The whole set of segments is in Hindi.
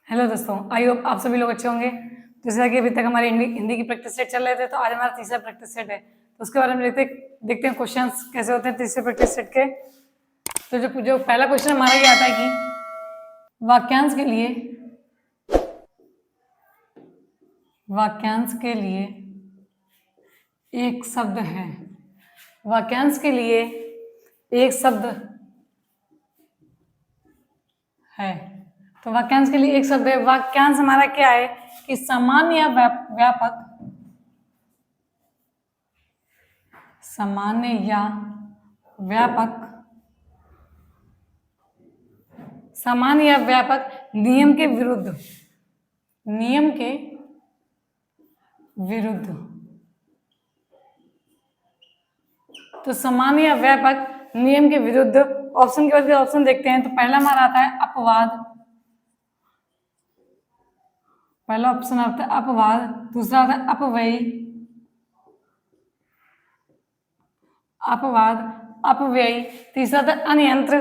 हेलो दोस्तों, आई होप आप सभी लोग अच्छे होंगे। जैसा कि अभी तक हमारे हिंदी की प्रैक्टिस सेट चल रहे थे, तो आज हमारा तीसरा प्रैक्टिस सेट है, तो उसके बारे में देखते हैं क्वेश्चंस कैसे होते हैं तीसरे प्रैक्टिस सेट के। तो जो पहला क्वेश्चन हमारा ये आता है कि वाक्यांश के लिए एक शब्द है। वाक्यांश के लिए एक शब्द है। तो वाक्यांश के लिए एक शब्द है। वाक्यांश हमारा क्या है कि सामान्य या व्यापक, सामान्य या व्यापक, सामान्य या व्यापक नियम के विरुद्ध, नियम के विरुद्ध। तो सामान्य या व्यापक नियम के विरुद्ध ऑप्शन के बाद ऑप्शन देखते हैं। तो पहला हमारा आता है अपवाद, पहला ऑप्शन आता है अपवाद, दूसरा आता है अपव्यय, अपवाद अपव्यय, तीसरा आता है अनियंत्र,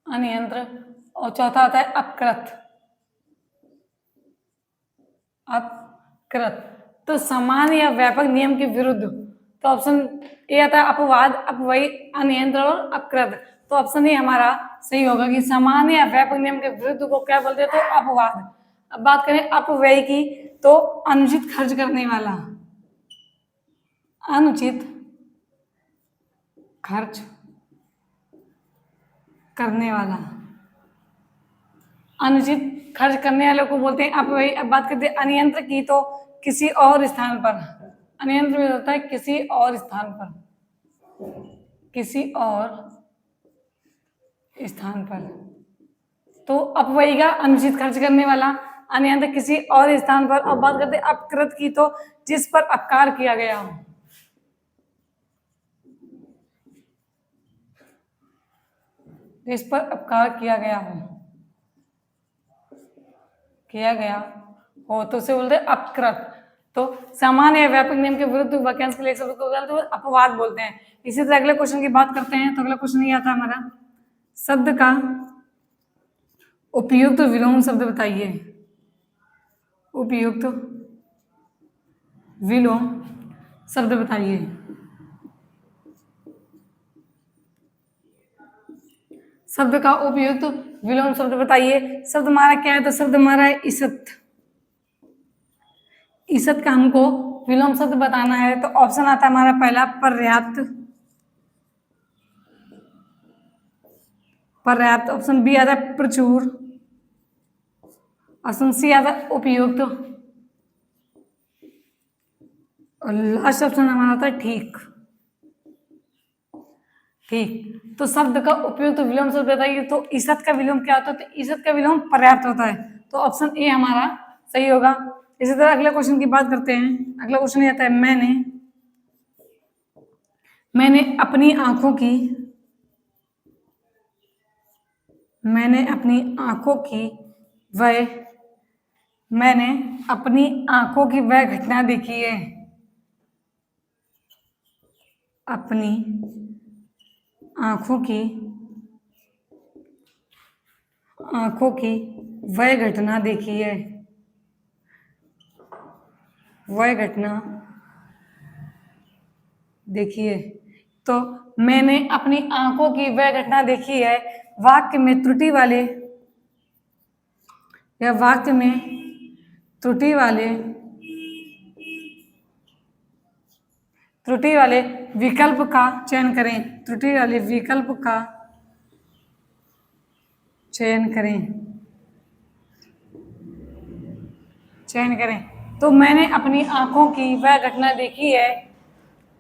अनियंत्र, और चौथा आता है अपकृत, अपकृत। तो सामान्य या व्यापक नियम के विरुद्ध, तो ऑप्शन ए आता है अपवाद, अपव्यय, अनियंत्र और अपकृत। तो ऑप्शन ए हमारा सही होगा कि सामान्य या व्यापक नियम के विरुद्ध को क्या बोलते हैं, तो अपवाद। अब बात करें अपव्यय की, तो अनुचित खर्च करने वाला, अनुचित खर्च करने वाला, अनुचित खर्च करने वाले को बोलते हैं अपव्यय। अब बात करते हैं अनियंत्र की, तो किसी और स्थान पर, अनियंत्र में होता है किसी और स्थान पर, किसी और स्थान पर। तो अपव्यय का अनुचित खर्च करने वाला, अनियंत्र किसी और स्थान पर। अब बात करते हैं अपकृत की, तो जिस पर अपकार किया गया हो, जिस पर अपकार किया गया हो, किया गया हो, तो उसे बोलते हैं अपकृत। तो सामान्य या व्यापक नियम के विरुद्ध वाक्यांश के लिए एक शब्द को तो अपवाद बोलते हैं। इसी तरह अगले क्वेश्चन की बात करते हैं। तो अगला क्वेश्चन ये आता है हमारा, शब्द का उपयुक्त विलोम शब्द बताइए। उपयुक्त विलोम शब्द बताइए। शब्द का उपयुक्त विलोम शब्द बताइए। शब्द हमारा क्या है, तो शब्द हमारा है ईसत। ईसत का हमको विलोम शब्द बताना है। तो ऑप्शन आता है हमारा पहला पर्याप्त, पर्याप्त, ऑप्शन बी आता है प्रचुर, ऑप्शन सी आता है उपयुक्त, और लास्ट ऑप्शन हमारा आता है ठीक। ठीक। तो शब्द का उपयुक्त विलोम शब्द बताइए। तो ईसत का विलोम क्या होता है, तो ईसत का विलोम पर्याप्त होता है। तो ऑप्शन ए हमारा सही होगा। इसी तरह अगले क्वेश्चन की बात करते हैं। अगला क्वेश्चन ये आता है, मैंने अपनी आंखों की, मैंने अपनी आंखों की वह, मैंने अपनी आंखों की वह घटना देखी है, अपनी आंखों की, आंखों की वह घटना देखी है, वह घटना देखी है। तो मैंने अपनी आंखों की वह घटना देखी है, वाक्य में त्रुटि वाले या वाक्य में त्रुटि वाले, त्रुटि वाले विकल्प का चयन करें, त्रुटि वाले विकल्प का चयन करें, चयन करें। तो मैंने अपनी आंखों की वह घटना देखी है,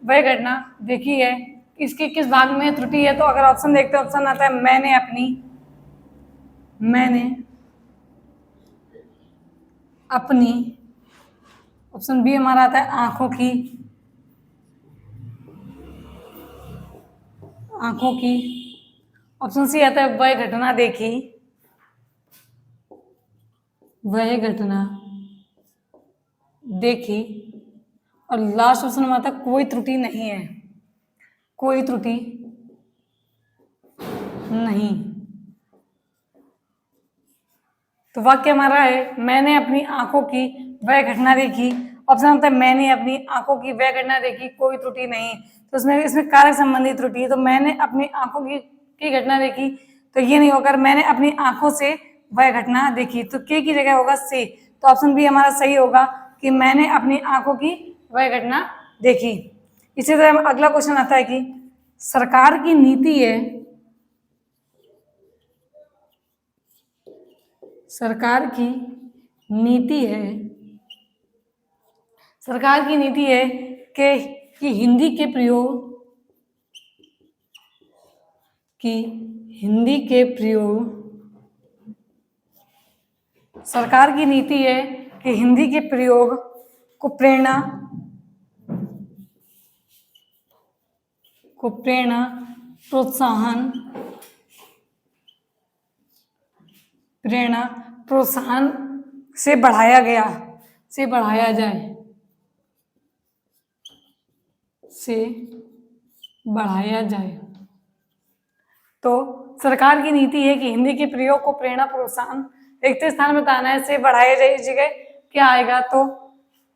वह घटना देखी है, इसके किस भाग में त्रुटि है। तो अगर ऑप्शन देखते हैं, ऑप्शन आता है मैंने अपनी, मैंने अपनी, ऑप्शन बी हमारा आता है आंखों की, आंखों की, ऑप्शन सी आता है वह घटना देखी, वह घटना देखी, और लास्ट ऑप्शन हमारा था कोई त्रुटि नहीं है, कोई त्रुटि नहीं। तो वाक्य हमारा है मैंने अपनी आंखों की वह घटना देखी। ऑप्शन होता है मैंने अपनी आंखों की वह घटना देखी, कोई त्रुटि नहीं। तो इसमें कारक संबंधी त्रुटि है। तो मैंने अपनी आंखों की घटना देखी, तो ये नहीं होगा। मैंने अपनी आंखों से वह घटना देखी, तो के की जगह होगा से। तो ऑप्शन बी हमारा सही होगा कि मैंने अपनी आंखों की वह घटना देखी। इसी तरह अगला क्वेश्चन आता है कि सरकार की नीति है, सरकार की नीति है, सरकार की नीति है कि हिंदी के प्रयोग, कि हिंदी के प्रयोग, सरकार की नीति है कि हिंदी के प्रयोग को प्रेरणा, प्रोत्साहन, से बढ़ाया गया, से बढ़ाया जाए, से बढ़ाया जाए। तो सरकार की नीति है कि हिंदी के प्रयोग को प्रेरणा प्रोत्साहन रिक्त स्थान बताना है, से बढ़ाया जाए। इस जगह क्या आएगा? तो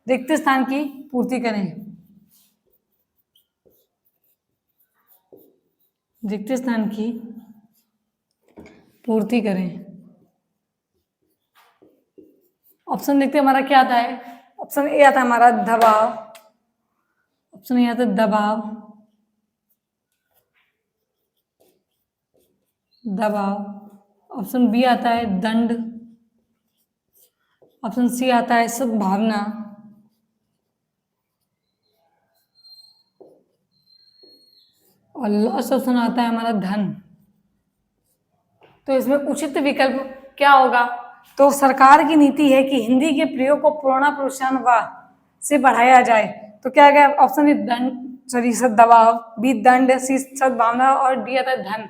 रिक्त स्थान की पूर्ति करें, रिक्त स्थान की पूर्ति करें। ऑप्शन देखते हमारा क्या आता है। ऑप्शन ए आता है हमारा दबाव, ऑप्शन ए आता है दबाव, दबाव। ऑप्शन बी आता है दंड, ऑप्शन सी आता है सद्भावना, और लास्ट ऑप्शन आता है हमारा धन। तो इसमें उचित विकल्प क्या होगा? तो सरकार की नीति है कि हिंदी के प्रयोग को प्रेरणा प्रोत्साहन व से बढ़ाया जाए। तो क्या गया? ऑप्शन ए दंड, सॉरी दबाव, बी दंड, सी सद्भावना और डी आता है धन।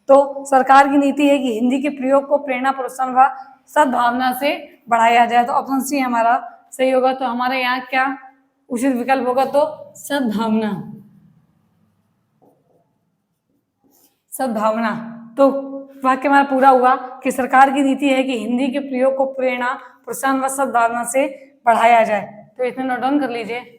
तो सरकार की नीति है कि हिंदी के प्रयोग को प्रेरणा प्रोत्साहन व सद्भावना से बढ़ाया जाए। तो ऑप्शन सी हमारा सही होगा। तो हमारे यहाँ क्या उचित विकल्प होगा? तो सद्भावना, सद्भावना। तो वाक्य हमारा पूरा हुआ कि सरकार की नीति है कि हिंदी के प्रयोग को प्रेरणा प्रोत्साहन व सद्भावना से बढ़ाया जाए। तो इसमें नोट डाउन कर लीजिए।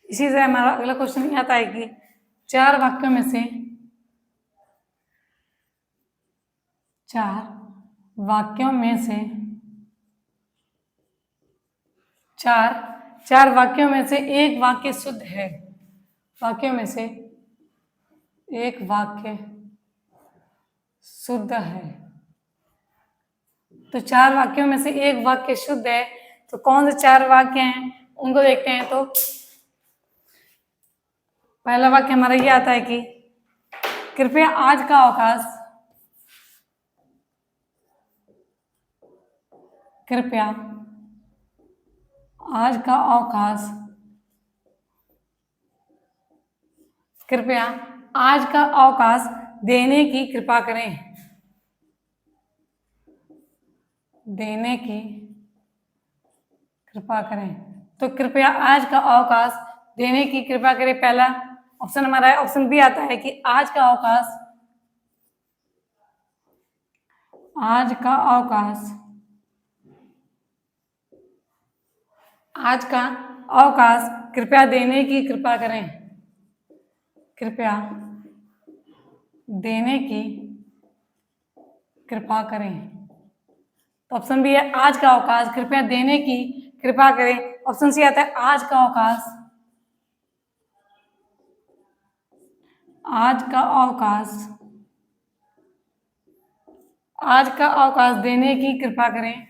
इसी तरह हमारा अगला क्वेश्चन आता है कि चार वाक्यों में से, चार वाक्यों में से, चार वाक्यों में से एक वाक्य शुद्ध है, वाक्यों में से एक वाक्य शुद्ध है। तो चार वाक्यों में से एक वाक्य शुद्ध है। तो कौन से चार वाक्य हैं उनको देखते हैं। तो पहला वाक्य हमारा ये आता है कि कृपया आज का अवकाश, कृपया आज का अवकाश, कृपया आज का अवकाश देने की कृपा करें, देने की कृपा करें। तो कृपया आज का अवकाश देने की कृपा करें, पहला ऑप्शन हमारा है। ऑप्शन बी आता है कि आज का अवकाश, आज का अवकाश, आज का अवकाश कृपया देने की कृपा करें, कृपया देने की कृपा करें। तो ऑप्शन बी है आज का अवकाश कृपया देने की कृपा करें। ऑप्शन सी आता है आज का अवकाश, आज का अवकाश, आज का अवकाश देने की कृपा करें,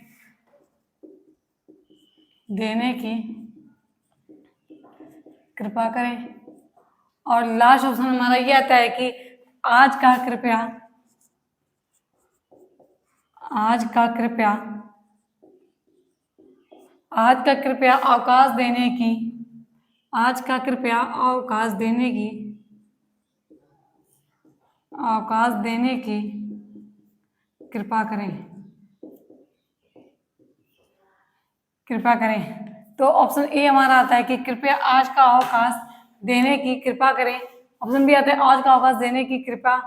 देने की कृपा करें। और लास्ट ऑप्शन हमारा ये आता है कि आज का कृपया, आज का कृपया, आज का कृपया अवकाश देने की, आज का कृपया अवकाश देने की, अवकाश देने की कृपा करें, कृपा करें। तो ऑप्शन ए हमारा आता है कि कृपया आज का अवकाश देने की कृपा करें। ऑप्शन बी आता है आज का अवकाश देने की कृपा,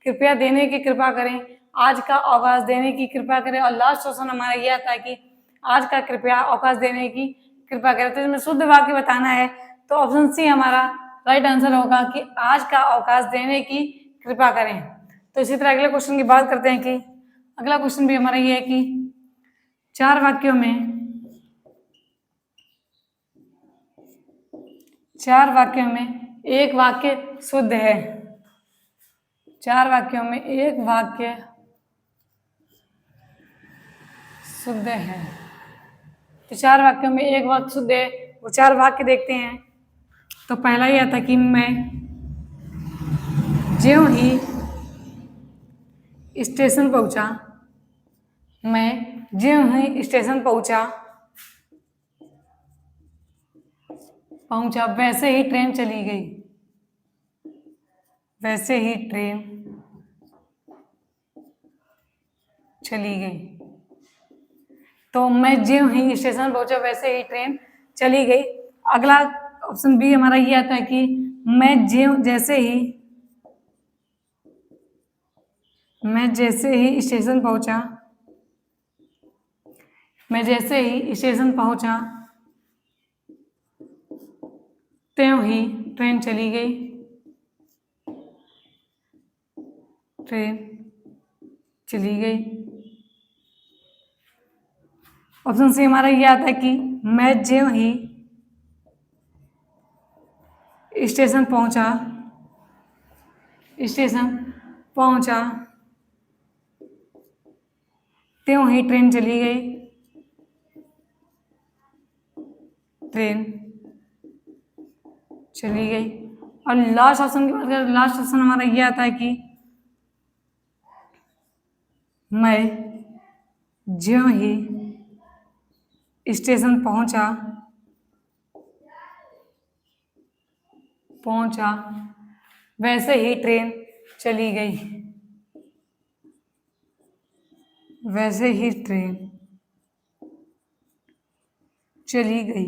कृपया देने की कृपा करें, आज का अवकाश देने की कृपा करें। और लास्ट ऑप्शन हमारा ये आता है कि आज का कृपया अवकाश देने की कृपा करें। तो इसमें शुद्ध वाक्य बताना है तो ऑप्शन सी हमारा राइट आंसर होगा कि आज का अवकाश देने की कृपा करें। तो इसी तरह अगले क्वेश्चन की बात करते हैं कि अगला क्वेश्चन भी हमारा ये है कि चार वाक्यों में, चार वाक्यों में एक वाक्य शुद्ध है, चार वाक्यों में एक वाक्य शुद्ध है। तो चार वाक्यों में एक वाक्य शुद्ध है, वो चार वाक्य देखते हैं। तो पहला ही आता कि मैं ज्यों ही स्टेशन पहुंचा, मैं ज्यों ही स्टेशन पहुंचा वैसे ही ट्रेन चली गई, वैसे ही ट्रेन चली गई। तो मैं ज्यों ही स्टेशन पहुंचा वैसे ही ट्रेन चली गई। अगला ऑप्शन बी हमारा ये आता है कि मैं जैसे ही, मैं जैसे ही स्टेशन पहुंचा, मैं जैसे ही स्टेशन पहुंचा त्यों ही ट्रेन चली गई, ट्रेन चली गई। ऑप्शन सी हमारा ये आता है कि मैं ज्यों ही स्टेशन पहुंचा, स्टेशन पहुंचा त्यों ही ट्रेन चली गई, ट्रेन चली गई। और लास्ट ऑप्शन की बात करें, लास्ट ऑप्शन हमारा ये आता है कि मैं ज्यों ही स्टेशन पहुंचा वैसे ही ट्रेन चली गई, वैसे ही ट्रेन चली गई।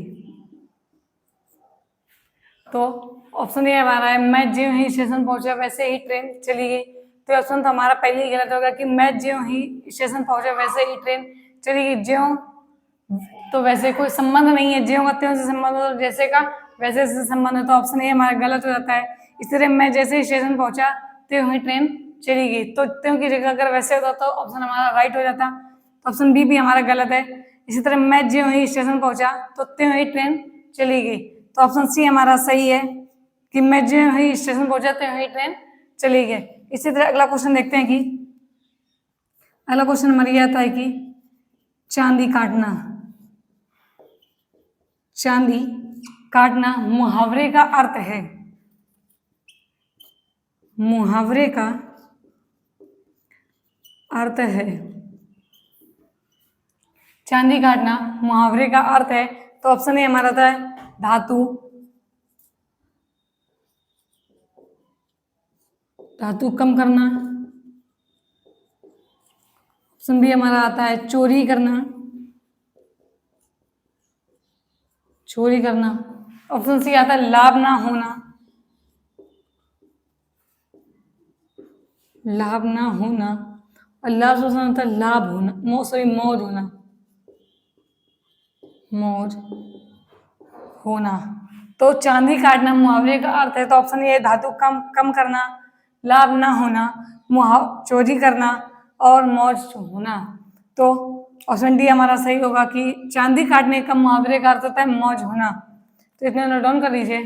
तो ऑप्शन ये हमारा है मैं ज्यों ही स्टेशन पहुंचा वैसे ही ट्रेन चली गई। तो ऑप्शन तो हमारा पहले ही गलत होगा कि मैं ज्यों ही स्टेशन पहुंचा वैसे ही ट्रेन चली गई। ज्यों तो वैसे कोई संबंध नहीं है, ज्यों का त्यों से संबंध हो, जैसे का वैसे से संबंध है। तो ऑप्शन ए हमारा गलत हो जाता है। इस तरह मैं जैसे ही स्टेशन पहुंचा त्यों ही ट्रेन चली गई, तो त्यों की जगह अगर वैसे होता तो ऑप्शन हमारा राइट हो जाता। तो ऑप्शन बी भी हमारा गलत है। इसी तरह मैं ज्यों ही स्टेशन पहुंचा तो त्यों ही ट्रेन चली गई। तो ऑप्शन सी हमारा सही है कि मैं ज्यों ही स्टेशन पहुंचा त्यों ही ट्रेन चली गई। इसी तरह अगला क्वेश्चन देखते हैं कि अगला क्वेश्चन हमारा ये आता है कि चांदी काटना, चांदी काटना मुहावरे का अर्थ है, मुहावरे का अर्थ है, चांदी काटना मुहावरे का अर्थ है। तो ऑप्शन ए हमारा था धातु, धातु कम करना। ऑप्शन बी हमारा आता है चोरी करना, चोरी करना। ऑप्शन सी आता है लाभ ना होना, लाभ ना होना। और लास्ट ऑप्शन आता है लाभ होना, मौज होना, मौज होना। तो चांदी काटना मुहावरे का अर्थ है। तो ऑप्शन ये धातु कम करना, लाभ ना होना, चोरी करना और मौज होना। तो ऑप्शन डी हमारा सही होगा कि चांदी काटने का मुहावरे का अर्थ होता है मौज होना। तो इतने नोट डाउन कर लीजिए।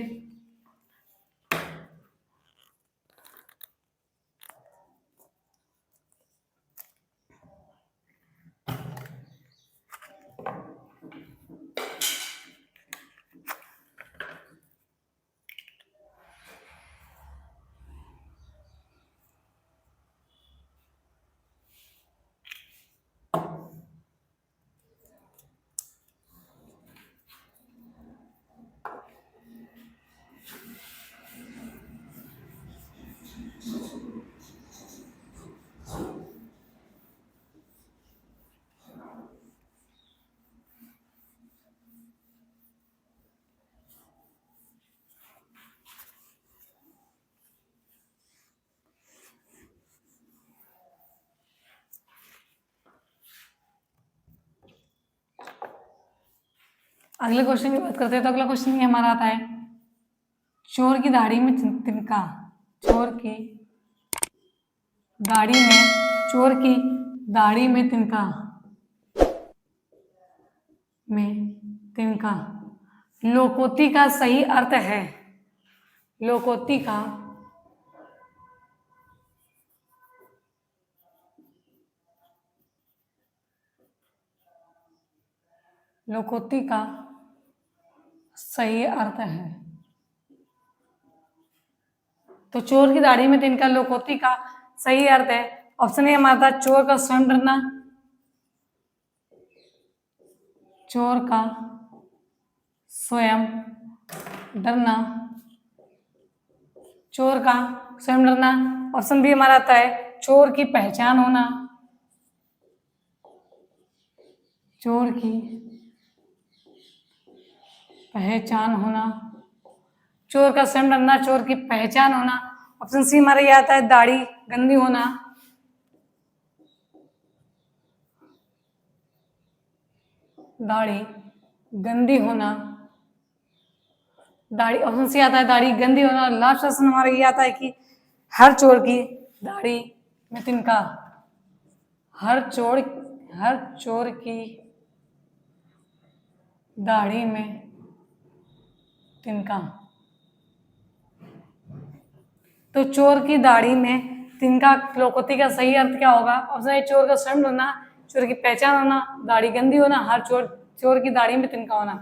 अगले क्वेश्चन की बात करते हैं। तो अगला क्वेश्चन ये हमारा आता है, चोर की दाढ़ी में तिनका। चोर की दाढ़ी में, चोर की दाढ़ी में तिनका, में तिनका लोकोक्ति का सही अर्थ है। लोकोक्ति का लोकोक्ति का सही अर्थ है। तो चोर की दाढ़ी में तिनका लोकोक्ति का सही अर्थ है। ऑप्शन ए हमारा था, चोर का स्वयं डरना। चोर का स्वयं डरना। चोर का स्वयं डरना। ऑप्शन बी हमारा आता है, चोर की पहचान होना। चोर की पहचान होना। चोर का स्वयं डरना, चोर की पहचान होना। ऑप्शन सी हमारा ये आता है, दाढ़ी गंदी होना। दाढ़ी गंदी होना। दाढ़ी, ऑप्शन सी आता है, दाढ़ी गंदी होना। लास्ट ऑप्शन हमारा ये आता है कि हर चोर की दाढ़ी में तिनका। हर चोर की दाढ़ी में तिनका। तो चोर की दाढ़ी में तिनका लोकोक्ति का सही अर्थ क्या होगा? ऑप्शन ए, चोर का स्वयं डरना, चोर की पहचान होना, दाढ़ी गंदी होना, हर चोर की दाढ़ी में तिनका होना।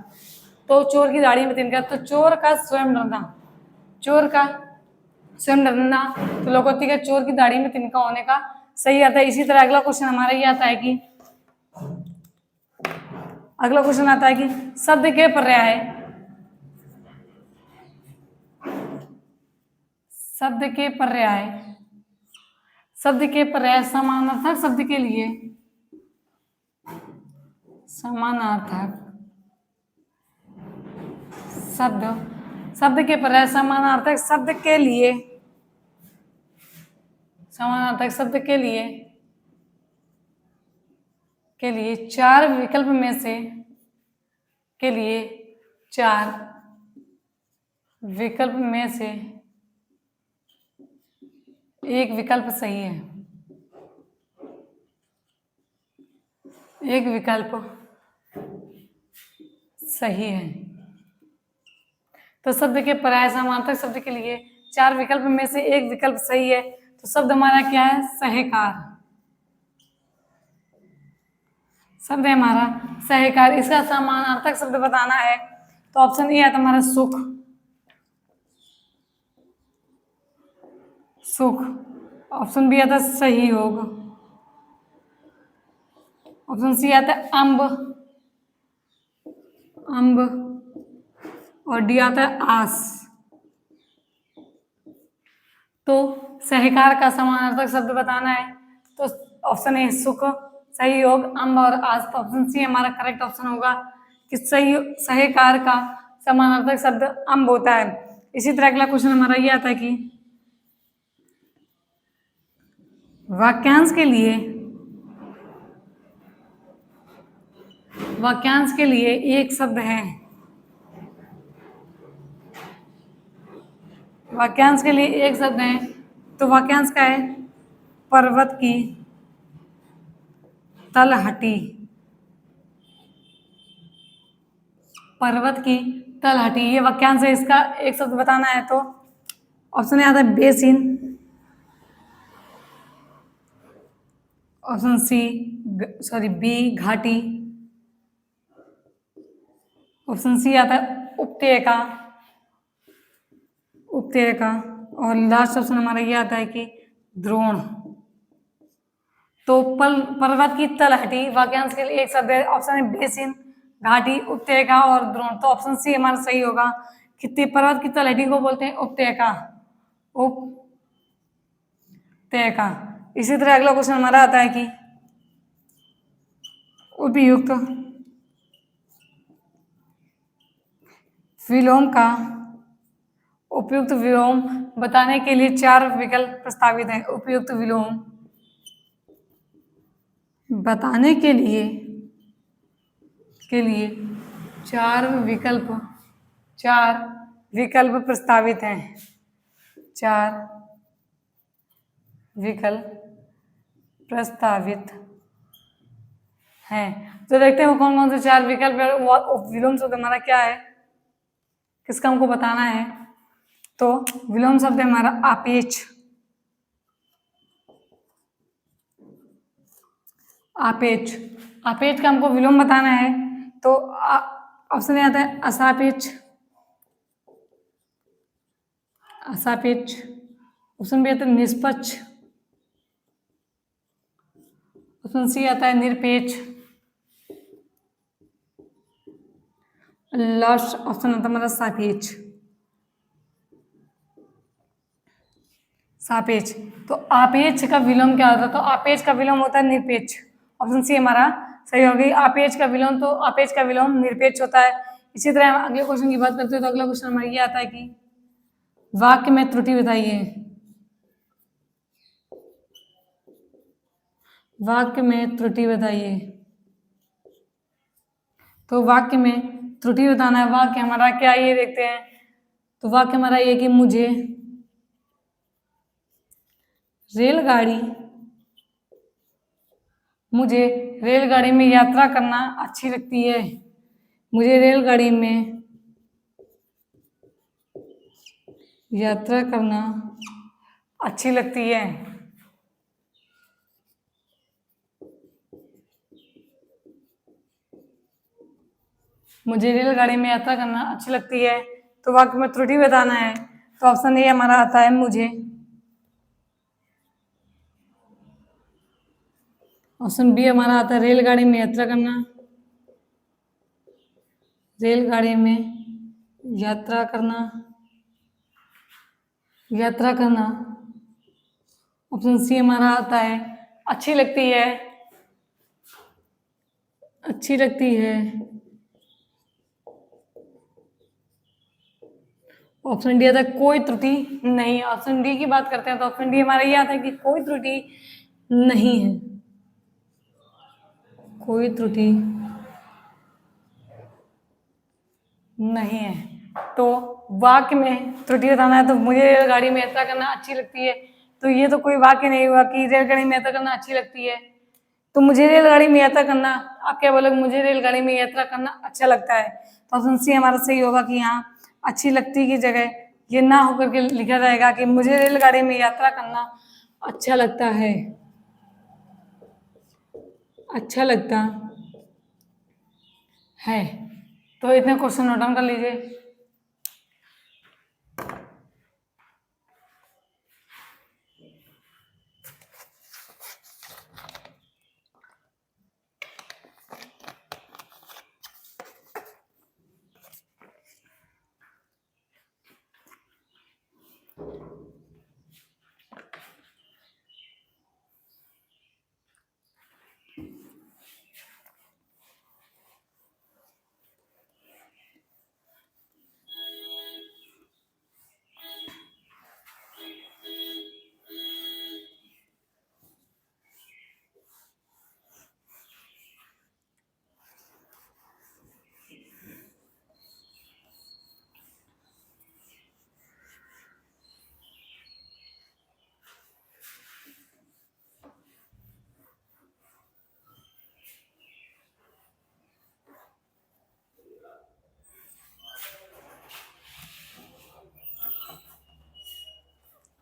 तो चोर की दाढ़ी में तिनका, तो चोर का स्वयं डरना। चोर का स्वयं डरना, तो लोकोक्ति का चोर की दाढ़ी में तिनका होने का सही आता है। इसी तरह अगला क्वेश्चन हमारा ये आता है कि, अगला क्वेश्चन आता है कि शब्द के पर्याय, शब्द के पर्याय, शब्द के पर्याय समानार्थक शब्द के लिए, समानार्थक शब्द के पर्याय समानार्थक शब्द के लिए, समानार्थक शब्द के लिए चार विकल्प में से, के लिए चार विकल्प में से एक विकल्प सही है। एक विकल्प सही है। तो शब्द के पर्याय समानार्थक शब्द के लिए चार विकल्प में से एक विकल्प सही है। तो शब्द हमारा क्या है? सहकार। शब्द है हमारा सहकार। इसका समानार्थक शब्द बताना है तो ऑप्शन ए है तुम्हारा सुख। सुख। ऑप्शन बी आता है सहयोग। ऑप्शन सी आता है अम्ब। अम्ब। और डी आता है आस। तो सहकार का समानार्थक शब्द बताना है तो ऑप्शन ए सुख, सहयोग, अम्ब और आस। तो ऑप्शन सी हमारा करेक्ट ऑप्शन होगा कि सहकार का समानार्थक शब्द अम्ब होता है। इसी तरह अगला क्वेश्चन हमारा ये आता है कि वाक्यांश के लिए, वाक्यांश के लिए एक शब्द है। वाक्यांश के लिए एक शब्द है तो वाक्यांश का है पर्वत की तलहटी। पर्वत की तलहटी ये वाक्यांश है। इसका एक शब्द बताना है तो ऑप्शन ए आता है बेसिन। ऑप्शन सी बी घाटी। ऑप्शन सी आता है उपत्यका। उपत्यका। और लास्ट ऑप्शन हमारा ये आता है कि द्रोण। तो पर्वत की तलहटी वाक्यांश के लिए एक शब्द है। ऑप्शन है बेसिन, घाटी, उपत्यका और द्रोण। तो ऑप्शन सी हमारा सही होगा कि पर्वत की तलहटी को बोलते हैं उपत्यका। उपत्यका। इसी तरह अगला क्वेश्चन हमारा आता है कि उपयुक्त विलोम का, उपयुक्त विलोम बताने के लिए चार विकल्प प्रस्तावित हैं। उपयुक्त विलोम बताने के लिए विकल्प चार विकल्प प्रस्तावित हैं। 4 विकल्प प्रस्तावित हैं। तो देखते हैं वो कौन कौन से 4 विकल्प है। विलोम शब्द हमारा क्या है, किसका हमको बताना है। तो विलोम शब्द हमारा आपेच। आपेच आपेच का हमको विलोम बताना है। तो ऑप्शन में आता है असापेच, असापेच। ऑप्शन बी आता है निष्पक्ष। ऑप्शन सी आता है निरपेक्ष। लास्ट ऑप्शन आता है हमारा सापेक्ष। सापेक्ष। तो आपेक्ष का विलोम क्या होता है, तो आपेक्ष का विलोम होता है निरपेक्ष। ऑप्शन सी हमारा सही होगी। आपेक्ष का विलोम, तो आपेक्ष का विलोम निरपेक्ष होता है। इसी तरह हम अगले क्वेश्चन की बात करते हैं। तो अगला क्वेश्चन हमारा ये आता है कि वाक्य में त्रुटि बताइए। वाक्य में त्रुटि बताइए। तो वाक्य में त्रुटि बताना है। वाक्य हमारा क्या, ये देखते हैं। तो वाक्य हमारा ये कि मुझे रेलगाड़ी में यात्रा करना अच्छी लगती है। मुझे रेलगाड़ी में यात्रा करना अच्छी लगती है। मुझे रेलगाड़ी में यात्रा करना अच्छी लगती है। तो वाक्य में त्रुटि बताना है। तो ऑप्शन ए हमारा आता है मुझे। ऑप्शन बी हमारा आता है रेलगाड़ी में यात्रा करना। रेलगाड़ी में यात्रा करना, यात्रा करना। ऑप्शन सी हमारा आता है अच्छी लगती है, अच्छी लगती है। ऑप्शन डी आता है कोई त्रुटि नहीं। ऑप्शन डी की बात करते हैं तो ऑप्शन डी हमारा ये आता है कि कोई त्रुटि नहीं है। कोई त्रुटि नहीं है। तो वाक्य में त्रुटि बताना है। तो मुझे रेलगाड़ी में यात्रा करना अच्छी लगती है, तो ये तो कोई वाक्य नहीं हुआ कि रेलगाड़ी में यात्रा करना अच्छी लगती है। तो मुझे रेलगाड़ी में यात्रा करना, आप क्या बोलोगे, मुझे रेलगाड़ी में यात्रा करना अच्छा लगता है। तो ऑप्शन सी हमारा सही होगा कि यहाँ अच्छी लगती की जगह ये ना होकर के लिखा जाएगा कि मुझे रेलगाड़ी में यात्रा करना अच्छा लगता है। अच्छा लगता है। तो इतने क्वेश्चन नोट डाउन कर लीजिए।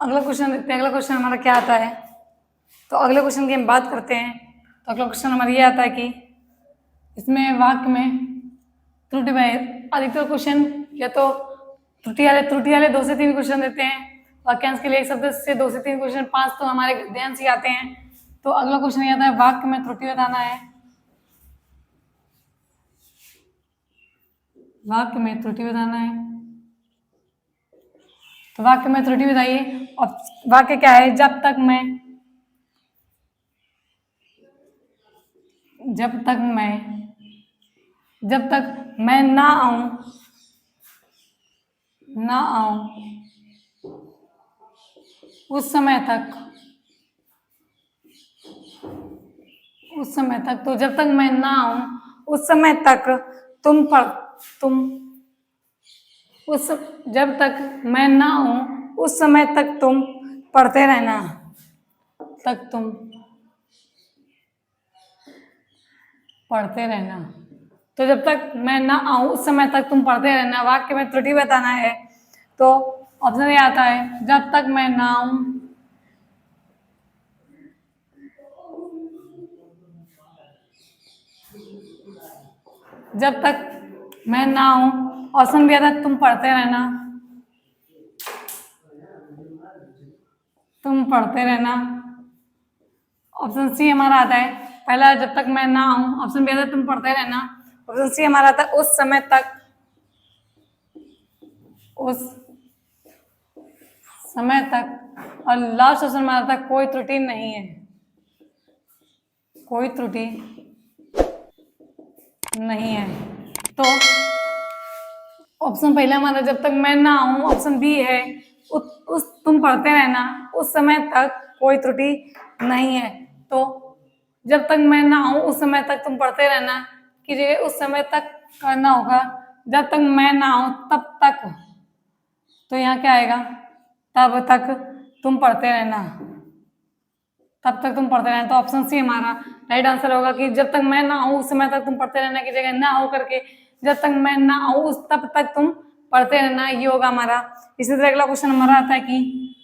अगला क्वेश्चन देखते हैं। अगला क्वेश्चन हमारा क्या आता है। तो अगले क्वेश्चन की हम बात करते हैं। तो अगला क्वेश्चन हमारा ये आता है कि इसमें वाक्य में त्रुटि में अधिकतर क्वेश्चन या तो त्रुटि वाले 2 से 3 क्वेश्चन देते हैं। वाक्यांश के लिए 1 शब्द से 2 से 3 क्वेश्चन, 5 तो हमारे गद्यांश ही आते हैं। तो अगला क्वेश्चन ये आता है वाक्य में त्रुटि बताना है। वाक्य में त्रुटि बताना है। तो वाक्य में त्रुटि बताइए। वाक्य क्या है, जब तक मैं ना आऊं उस समय तक, तो जब तक मैं ना आऊं उस समय तक तुम, उस जब तक मैं ना हूं उस समय तक तुम पढ़ते रहना, तक तुम पढ़ते रहना। तो जब तक मैं ना आऊं उस समय तक तुम पढ़ते रहना। वाक्य में त्रुटि बताना है तो ऑप्शन ए आता है, जब तक मैं ना आऊं, जब तक मैं ना आऊं। ऑप्शन बी आता है, तुम पढ़ते रहना, तुम पढ़ते रहना। ऑप्शन सी हमारा आता है, पहला जब तक मैं ना आऊं, ऑप्शन बी आता है तुम पढ़ते रहना। ऑप्शन सी हमारा आता है उस समय तक, उस समय तक। और लास्ट ऑप्शन हमारा आता है कोई त्रुटि नहीं है, कोई त्रुटि नहीं है। तो ऑप्शन पहला हमारा जब तक मैं ना आऊं, ऑप्शन बी है उस तुम पढ़ते रहना, उस समय तक कोई त्रुटि नहीं है। तो जब तक मैं ना आऊं उस समय तक तुम पढ़ते रहना की जगह उस समय तक करना होगा, जब तक मैं ना आऊं तब तक। तो यहाँ क्या आएगा, तब तक तुम पढ़ते रहना, तब तक तुम पढ़ते रहना। तो ऑप्शन सी हमारा राइट आंसर होगा कि जब तक मैं ना आऊं उस समय तक तुम पढ़ते रहना की जगह ना हो करके जब तक मैं ना आऊं उस तब तक तुम पढ़ते रहना, ये होगा हमारा। इसी तरह अगला क्वेश्चन हमारा आता है कि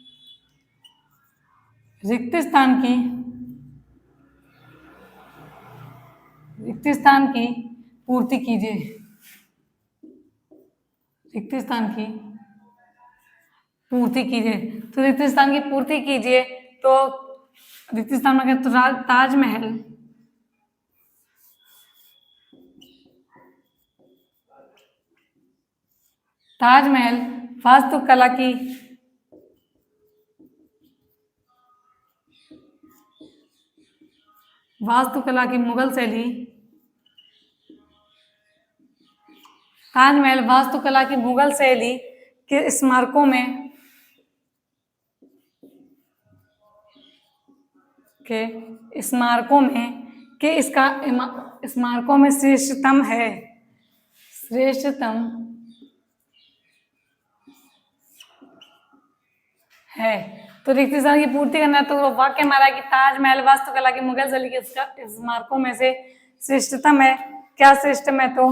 रिक्त स्थान की पूर्ति कीजिए, रिक्त स्थान की पूर्ति कीजिए। तो रिक्त स्थान की पूर्ति कीजिए, तो रिक्त स्थान में तो ताजमहल, ताजमहल वास्तुकला की मुगल शैली, ताजमहल वास्तुकला की मुगल शैली के स्मारकों में स्मारकों में श्रेष्ठतम है, श्रेष्ठतम है। तो रिक्त स्थान की पूर्ति करना है, तो वाक्य हमारा कि ताजमहल वास्तुकला की मुगल शैली के स्मारकों में से श्रेष्ठतम है। क्या श्रेष्ठतम है, तो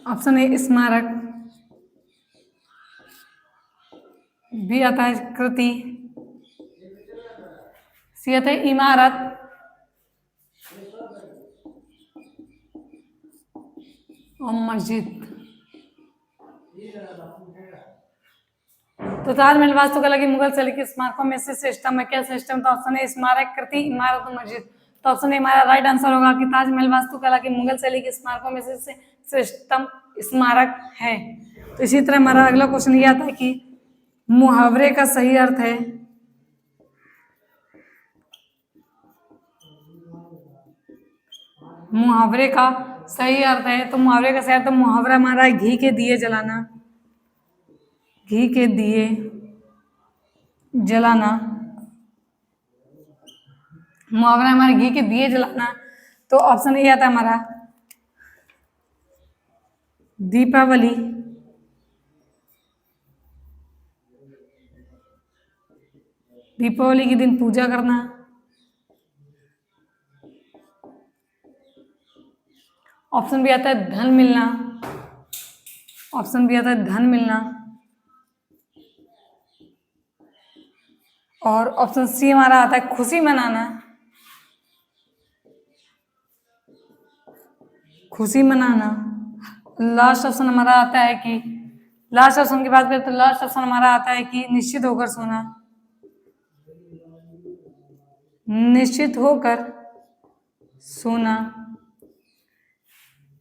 ऑप्शन ए स्मारक, बी आता है कृति, सी आता है इमारत, और मस्जिद। तो ताजमहल वास्तुकला की मुगल शैली के स्मारकों में से श्रेष्ठतम है। क्या श्रेष्ठतम, तो ऑप्शन ए स्मारक, कृति, इमारत और मस्जिद। तो ऑप्शन ए हमारा राइट आंसर होगा कि ताजमहल वास्तुकला की मुगल शैली के स्मारकों में से श्रेष्ठतम स्मारक है। तो इसी तरह हमारा अगला क्वेश्चन ये आता है कि मुहावरे का सही अर्थ है, मुहावरे का सही अर्थ है। तो मुहावरे का सही अर्थ, तो मुहावरा हमारा घी के दिए जलाना, घी के दिए जलाना। मुहावरा हमारे घी के दिए जलाना। तो ऑप्शन ए आता है हमारा दीपावली, दीपावली के दिन पूजा करना। ऑप्शन बी आता है धन मिलना, ऑप्शन बी आता है धन मिलना। और ऑप्शन सी हमारा आता है खुशी मनाना, खुशी मनाना। लास्ट ऑप्शन हमारा आता है कि, लास्ट ऑप्शन की बात करें तो लास्ट ऑप्शन हमारा आता है कि निश्चित होकर सोना, निश्चित होकर सोना।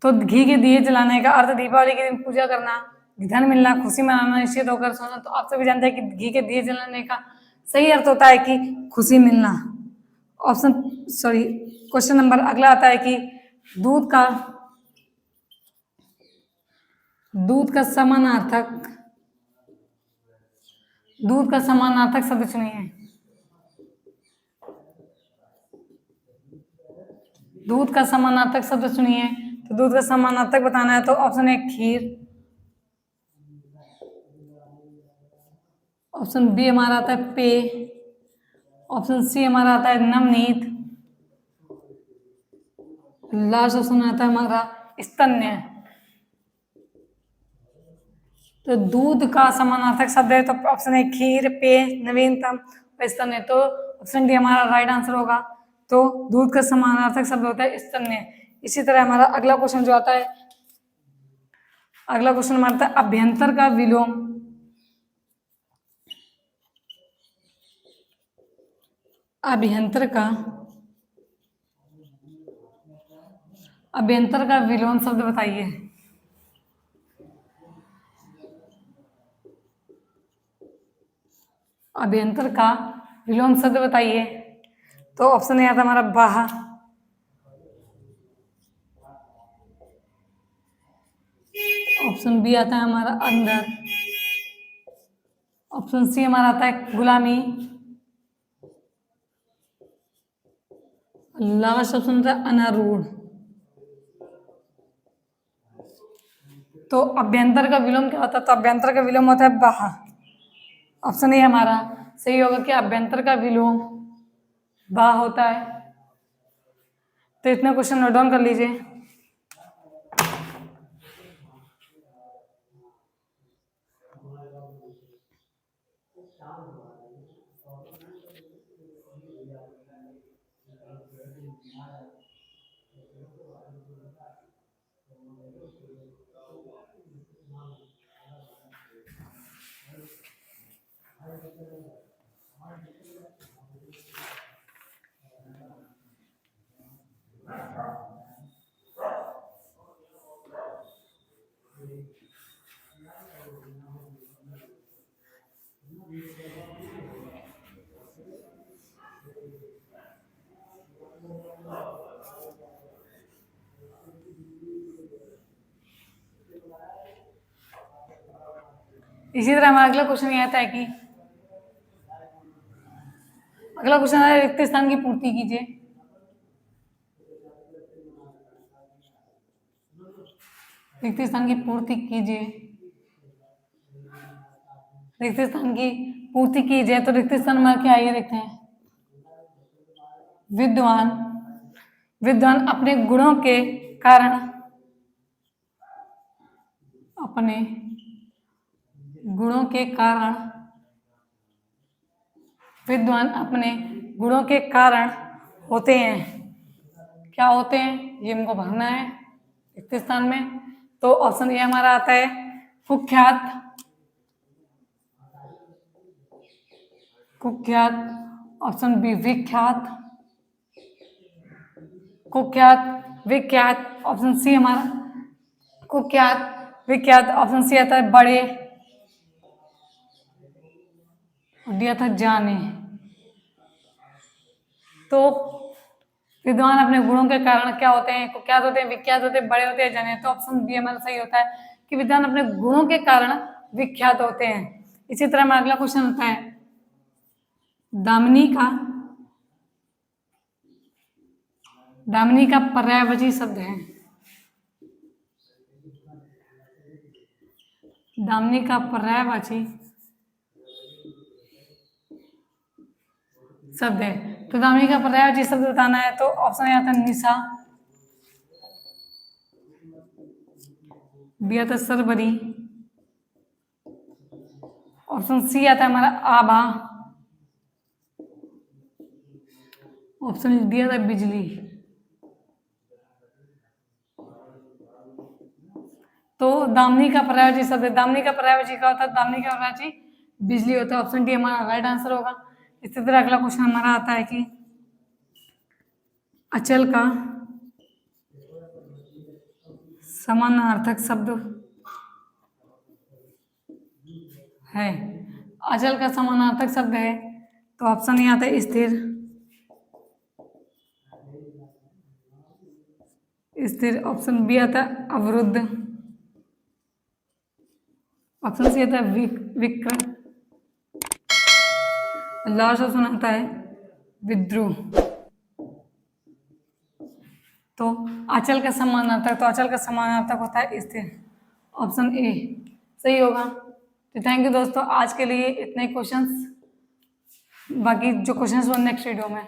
तो घी के दिए जलाने का अर्थ दीपावली के दिन पूजा करना, धन मिलना, खुशी मनाना, निश्चित होकर सोना। तो आप सभी जानते हैं कि घी के दिए जलाने का सही अर्थ होता है कि खुशी मिलना। ऑप्शन सॉरी क्वेश्चन नंबर अगला आता है कि दूध का समानार्थक शब्द चुनिए। दूध का समानार्थक शब्द सुनिए। तो दूध का समानार्थक बताना है तो ऑप्शन ए खीर, ऑप्शन बी हमारा आता है पेय, ऑप्शन सी हमारा आता है नवनीत, लास्ट ऑप्शन आता है हमारा स्तन्य। तो दूध का समानार्थक शब्द है तो ऑप्शन है खीर, पेय, नवीनतम और स्तन्य। तो ऑप्शन डी हमारा राइट आंसर होगा। तो दूध का समानार्थक शब्द होता है स्तन्य। इसी तरह हमारा अगला क्वेश्चन जो आता है, अगला क्वेश्चन हमारा है अभ्यंतर का विलोम। अभ्यंतर का विलोम शब्द बताइए। अभ्यंतर का विलोम शब्द बताइए। तो ऑप्शन ए आता है हमारा बाहर, ऑप्शन बी आता है हमारा अंदर, ऑप्शन सी हमारा आता है गुलामी, लास्ट ऑप्शन होता है अनारूढ़। तो अभ्यंतर का विलोम क्या होता है? तो अभ्यंतर का विलोम होता है बाहर। ऑप्शन ए हमारा सही होगा कि अभ्यंतर का विलोम बा होता है। तो इतने क्वेश्चन नोट डाउन कर लीजिए। इसी तरह हमारा अगला क्वेश्चन ये आता है कि अगला क्वेश्चन है रिक्त स्थान की पूर्ति कीजिए। रिक्त स्थान की पूर्ति कीजिए, रिक्त स्थान की पूर्ति कीजिए। तो रिक्त स्थान हमारा क्या आइए देखते हैं। विद्वान, विद्वान अपने गुणों के कारण, अपने गुणों के कारण, विद्वान अपने गुणों के कारण होते हैं। क्या होते हैं ये हमको भरना है रिक्त स्थान में। तो ऑप्शन ए हमारा आता है कुख्यात, कुख्यात, ऑप्शन बी विख्यात, कुख्यात, विख्यात, ऑप्शन सी हमारा कुख्यात, विख्यात, ऑप्शन सी आता है बड़े, दिया था जाने। तो विद्वान अपने गुणों के कारण क्या होते हैं? कुख्यात होते हैं, विख्यात होते हैं, बड़े होते हैं, जाने। तो ऑप्शन बी हमारा सही होता है कि विद्वान अपने गुणों के कारण विख्यात होते हैं। इसी तरह हमारा अगला क्वेश्चन होता है दामिनी का, दामिनी का पर्यायवाची शब्द है। दामिनी का पर्यायवाची शब्द है। तो दामिनी का पर्यायवाची शब्द बताना है तो ऑप्शन ए आता है निशा, बी आता है सरबरी, ऑप्शन सी आता है हमारा आभा, ऑप्शन डी आता है बिजली। तो दामिनी का पर्यायवाची शब्द है। दामिनी का पर्यायवाची क्या होता है? दामिनी का पर्यायवाची बिजली होता है। ऑप्शन डी हमारा राइट आंसर होगा। इसी तरह अगला क्वेश्चन हमारा आता है कि अचल का समानार्थक शब्द है। अचल का समानार्थक शब्द है तो ऑप्शन ए आता है स्थिर, स्थिर, ऑप्शन बी आता है अवरुद्ध, ऑप्शन सी आता है विकृत, लास्ट ऑप्शन आता है विद्रोह। तो अचल का समानार्थक, तो अचल का समानार्थक होता है स्थिर। ऑप्शन ए सही होगा। तो थैंक यू दोस्तों, आज के लिए इतने क्वेश्चंस, बाकी जो क्वेश्चंस वो नेक्स्ट वीडियो में।